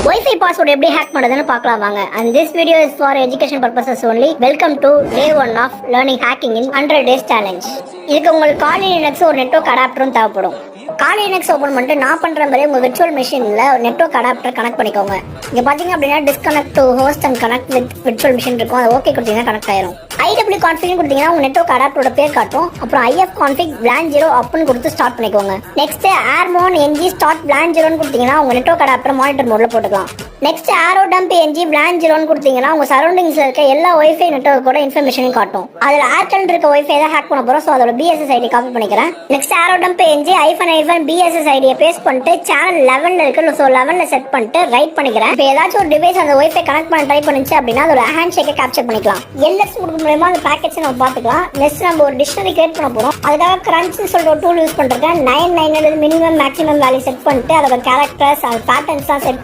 Wi-Fi password எப்படி hack பண்றதுன்னு பார்க்கலாம் வாங்க. And this video is for education purposes only. Welcome to day 1 of learning hacking in 100 days challenge. இதுக்கு உங்களுக்கு Kali Linux ஒரு network அடாப்டரும் தேவைப்படும். Kali Linux ஓபன் பண்ணிட்டு நான் பண்ற மாதிரி உங்க விர்ச்சுவல் மெஷின்ல நெட்வொர்க் அடாப்டர் கனெக்ட் பண்ணிக்கோங்க. இங்க பாத்தீங்க அப்படின்னா disconnect to host and connect with virtual machine இருக்கும். அது ஓகே கொடுத்தீங்கன்னா கனெக்ட் ஆயிரும். IW config கொடுத்தீங்கன்னா உங்க நெட்வொர்க் அடாப்டரோட பேர் காட்டும். அப்புறம் IF config WLAN 0 upன்னு கொடுத்து ஸ்டார்ட் பண்ணிக்கோங்க. Next airmon ng start WLAN 0ன்னு கொடுத்தீங்கன்னா உங்க நெட்வொர்க் அடாப்டர் மானிட்டர் மோட்ல போட்டுக்கலாம். Next arrow dump ng WLAN 0ன்னு கொடுத்தீங்கன்னா உங்க சரௌண்டிங்ஸ்ல இருக்க எல்லா வைஃபை நெட்வொர்க்கோட இன்ஃபர்மேஷனையும் காட்டும். அதுல ஏர்டெல் இருக்க வைஃபை தான் ஹேக் பண்ண போறோம். சோ அதோட BSS ஐடி காப்பி பண்ணிக்கிறேன். Next arrow dump ng -BSS ஐடியை பேஸ்ட் பண்ணிட்டு சேனல் 11ல இருக்கு. சோ 11ல செட் பண்ணிட்டு ரைட் பண்ணிக்கிறேன். இப்போ ஏதாச்சும் ஒரு டிவைஸ் அந்த வைஃபை கனெக்ட் பண்ண ட்ரை பண்ணுச்சு அப்படின்னா அதோட ஹேண்ட் ஷேக்கை கேப்சர் பண்ணிக்கலாம். LS கொடுக்க மூலமா அந்த பேக்கெட்ஸ் நம்ம பார்த்துக்கலாம். நெக்ஸ்ட் நம்ம ஒரு டிக்ஷனரி கிரியேட் பண்ண போறோம். அதுக்காக crunchன்னு சொல்லிட்டு ஒரு டூல் யூஸ் பண்றேன். 99 மினிமம் மேக்ஸிமம் வேல்யூ செட் பண்ணிட்டு அதோட கேரக்டர்ஸ் அந்த பேட்டர்ன்ஸ்லாம் செட்